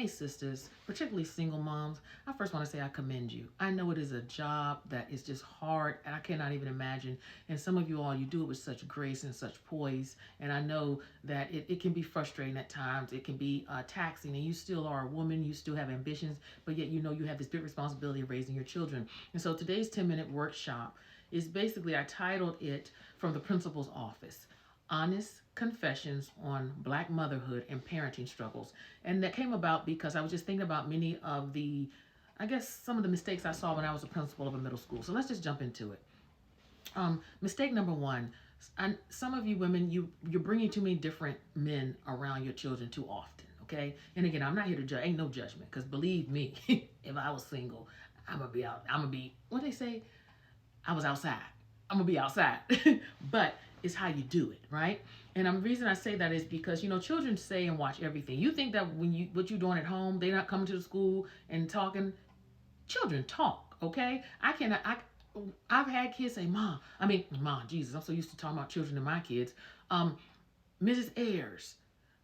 Hey, sisters, particularly single moms, I first want to say I commend you. I know it is a job that is just hard, and I cannot even imagine. And some of you all, you do it with such grace and such poise. And I know that it can be frustrating at times. It can be taxing, and you still are a woman. You still have ambitions, but yet you know you have this big responsibility of raising your children. And so today's 10-minute workshop is basically, I titled it From the Principal's Office: Honest Confessions on Black Motherhood and Parenting Struggles. And that came about because I was just thinking about many of the, I guess, some of the mistakes I saw when I was a principal of a middle school. So let's just jump into it. Mistake number one, and some of you women, you're bringing too many different men around your children too often. Okay, and again, I'm not here to judge. Ain't no judgment, because believe me, if I was single, I'm gonna be out. I'm gonna be, what they say, I was outside. I'm gonna be outside. But it's how you do it, right? And the reason I say that is because, children say and watch everything. You think that what you're doing at home, they're not coming to the school and talking. Children talk, okay? I've had kids say, Mom, Jesus, I'm so used to talking about children and my kids. Mrs. Ayers,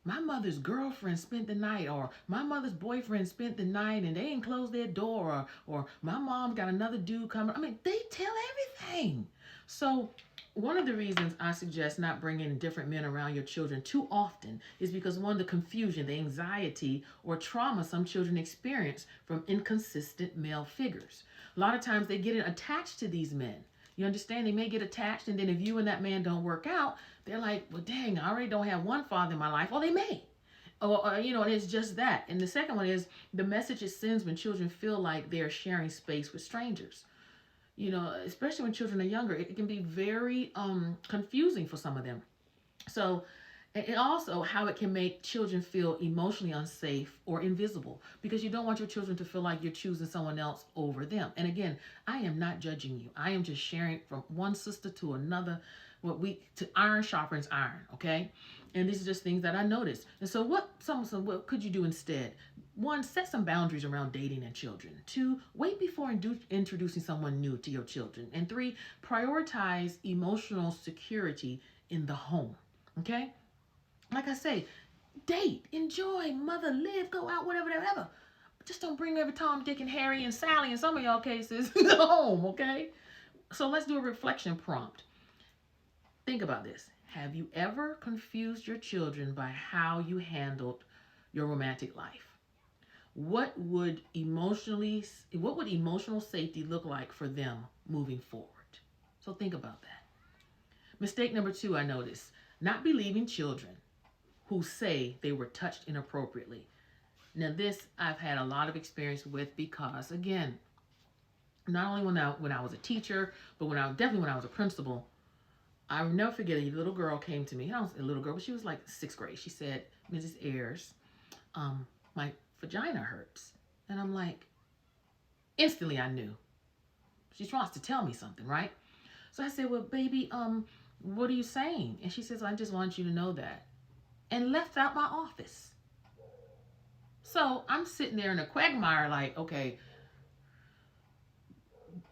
my mother's girlfriend spent the night, or my mother's boyfriend spent the night and they didn't close their door, or my mom got another dude coming. They tell everything. So one of the reasons I suggest not bringing different men around your children too often is because, one, the confusion, the anxiety, or trauma some children experience from inconsistent male figures. A lot of times they get attached to these men. You understand? They may get attached, and then if you and that man don't work out, they're like, well, dang, I already don't have one father in my life. Or they may. And it's just that. And the second one is the message it sends when children feel like they're sharing space with strangers. Especially when children are younger, it can be very confusing for some of them. So, and also how it can make children feel emotionally unsafe or invisible, because you don't want your children to feel like you're choosing someone else over them. And again, I am not judging you. I am just sharing from one sister to another, to iron sharpens iron, okay? And these are just things that I noticed. And so what could you do instead? One, set some boundaries around dating and children. Two, wait before introducing someone new to your children. And three, prioritize emotional security in the home. Okay? Like I say, date, enjoy, mother, live, go out, whatever, whatever. But just don't bring every Tom, Dick, and Harry, and Sally in some of y'all cases home, okay? So let's do a reflection prompt. Think about this. Have you ever confused your children by how you handled your romantic life? What would emotional safety look like for them moving forward? So think about that. Mistake number two, I noticed, not believing children who say they were touched inappropriately. Now this I've had a lot of experience with, because again, not only when I was a teacher, but when I was a principal, I'll never forget, a little girl came to me. I was a little girl, but she was like 6th grade. She said, Mrs. Ayers, my vagina hurts. And I'm like, instantly I knew. She wants to tell me something, right? So I said, well, baby, what are you saying? And she says, I just want you to know that. And left out my office. So I'm sitting there in a quagmire like, okay,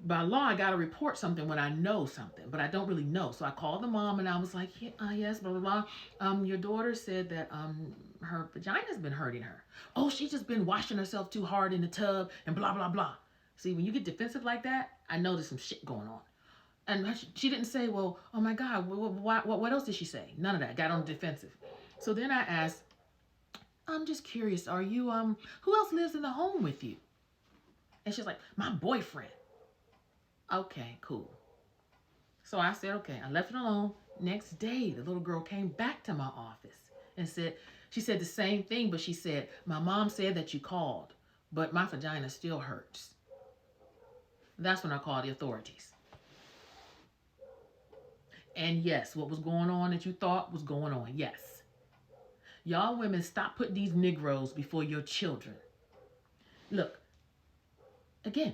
by law, I got to report something when I know something, but I don't really know. So I called the mom and I was like, yes, blah, blah, blah. Your daughter said that her vagina's been hurting her. Oh, she's just been washing herself too hard in the tub and blah, blah, blah. See, when you get defensive like that, I know there's some shit going on. And she didn't say, well, oh my God, what else did she say? None of that. Got on the defensive. So then I asked, I'm just curious, are you, who else lives in the home with you? And she's like, my boyfriend. Okay, cool. So I said, okay, I left it alone. Next day, the little girl came back to my office and she said the same thing, but she said, my mom said that you called, but my vagina still hurts. That's when I called the authorities. And yes, what was going on that you thought was going on, yes. Y'all women, stop putting these Negroes before your children. Look, again,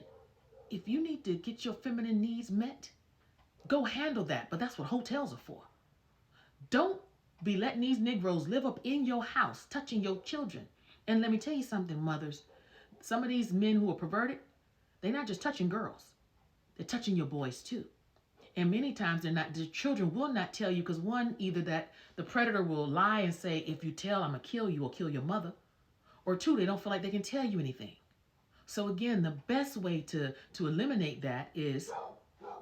if you need to get your feminine needs met, go handle that. But that's what hotels are for. Don't be letting these Negroes live up in your house, touching your children. And let me tell you something, mothers. Some of these men who are perverted, they're not just touching girls. They're touching your boys too. And many times the children will not tell you, because one, either that the predator will lie and say, if you tell, I'm going to kill you or kill your mother. Or two, they don't feel like they can tell you anything. So again, the best way to eliminate that is,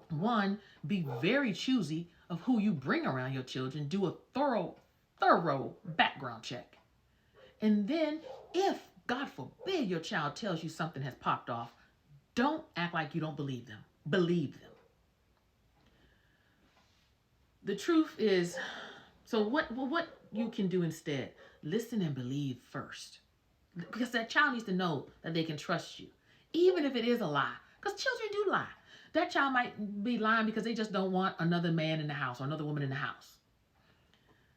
one, be very choosy of who you bring around your children. Do a thorough background check. And then if, God forbid, your child tells you something has popped off, don't act like you don't believe them. Believe them. The truth is, so what you can do instead, listen and believe first. Because that child needs to know that they can trust you, even if it is a lie. Because children do lie. That child might be lying because they just don't want another man in the house or another woman in the house.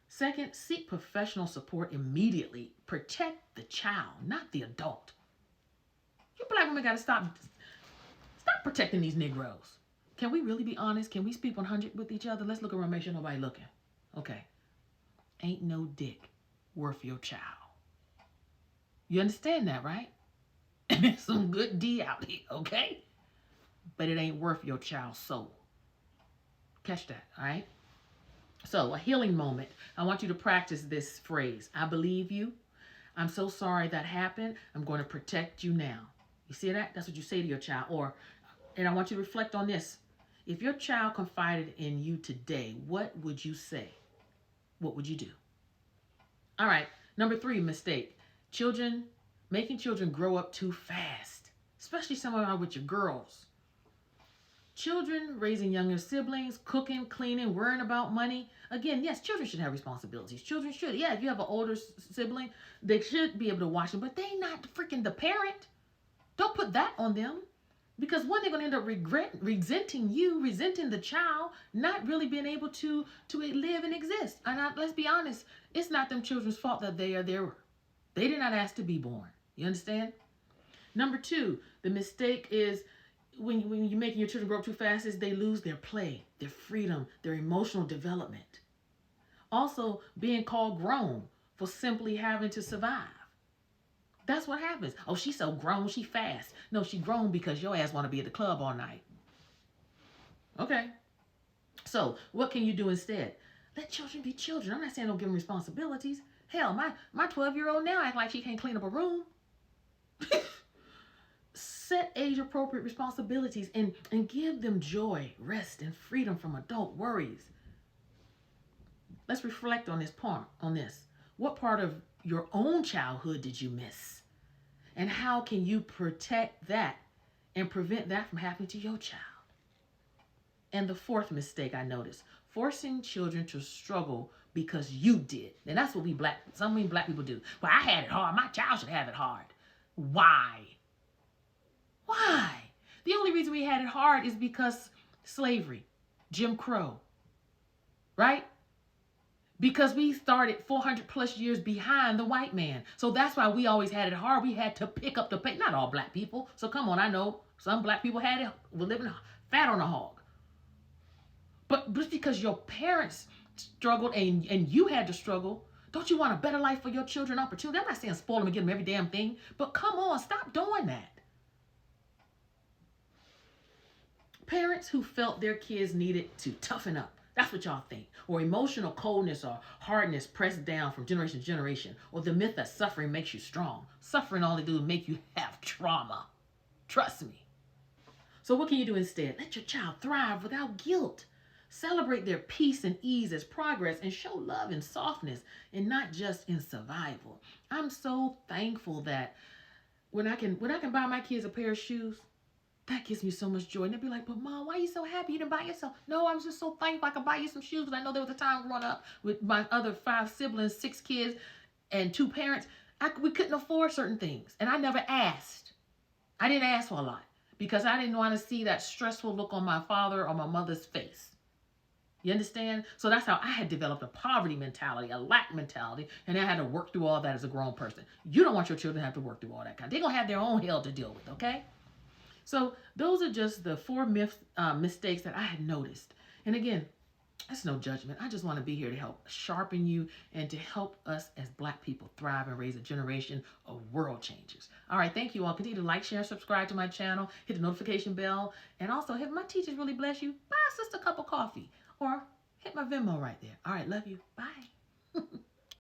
Second, seek professional support immediately. Protect the child, not the adult. You black women got to stop protecting these Negroes. Can we really be honest? Can we speak 100 with each other? Let's look around, make sure nobody looking. Okay. Ain't no dick worth your child. You understand that, right? And there's some good D out here, okay? But it ain't worth your child's soul. Catch that, all right? So, a healing moment. I want you to practice this phrase. I believe you. I'm so sorry that happened. I'm going to protect you now. You see that? That's what you say to your child. And I want you to reflect on this. If your child confided in you today, what would you say? What would you do? All right. Number 3, mistake. Making children grow up too fast, especially someone with your girls. Children raising younger siblings, cooking, cleaning, worrying about money. Again, yes, children should have responsibilities. Children should. Yeah, if you have an older sibling, they should be able to watch them, but they not freaking the parent. Don't put that on them. Because one, they're going to end up resenting you, resenting the child, not really being able to live and exist. And let's be honest, it's not them children's fault that they are there. They did not ask to be born. You understand? Number 2, the mistake is when you're making your children grow up too fast is they lose their play, their freedom, their emotional development. Also, being called grown for simply having to survive. That's what happens. Oh, she's so grown, she fast. No, she grown because your ass want to be at the club all night. Okay. So, what can you do instead? Let children be children. I'm not saying don't give them responsibilities. Hell, my 12-year-old now act like she can't clean up a room. Set age-appropriate responsibilities and give them joy, rest, and freedom from adult worries. Let's reflect on this part. What part of your own childhood did you miss? And how can you protect that and prevent that from happening to your child? And the 4th mistake I noticed, forcing children to struggle because you did. And that's what some black people do. Well, I had it hard. My child should have it hard. Why? Why? The only reason we had it hard is because slavery, Jim Crow, right? Because we started 400 plus years behind the white man. So that's why we always had it hard. We had to pick up the pace. Not all black people. So come on, I know some black people were living fat on a hog. But just because your parents struggled and you had to struggle, don't you want a better life for your children, opportunity? I'm not saying spoil them and give them every damn thing, but come on, stop doing that. Parents who felt their kids needed to toughen up. That's what y'all think. Or emotional coldness or hardness pressed down from generation to generation. Or the myth that suffering makes you strong. Suffering all they do is make you have trauma. Trust me. So what can you do instead? Let your child thrive without guilt. Celebrate their peace and ease as progress and show love and softness and not just in survival. I'm so thankful that when I can buy my kids a pair of shoes, that gives me so much joy. And they'll be like, but Mom, why are you so happy you didn't buy yourself? No, I'm just so thankful I could buy you some shoes. But I know there was a time growing up with my other 5 siblings, 6 kids, and 2 parents. We couldn't afford certain things. And I never asked. I didn't ask for a lot because I didn't want to see that stressful look on my father or my mother's face. You understand? So that's how I had developed a poverty mentality, a lack mentality, and I had to work through all that as a grown person. You don't want your children to have to work through all that They're going to have their own hell to deal with, okay? So those are just the 4 mistakes that I had noticed. And again, that's no judgment. I just want to be here to help sharpen you and to help us as black people thrive and raise a generation of world changers. All right, thank you all. Continue to like, share, subscribe to my channel, hit the notification bell, and also if my teachers really bless you, buy a sister a cup of coffee or hit my Venmo right there. All right, love you. Bye.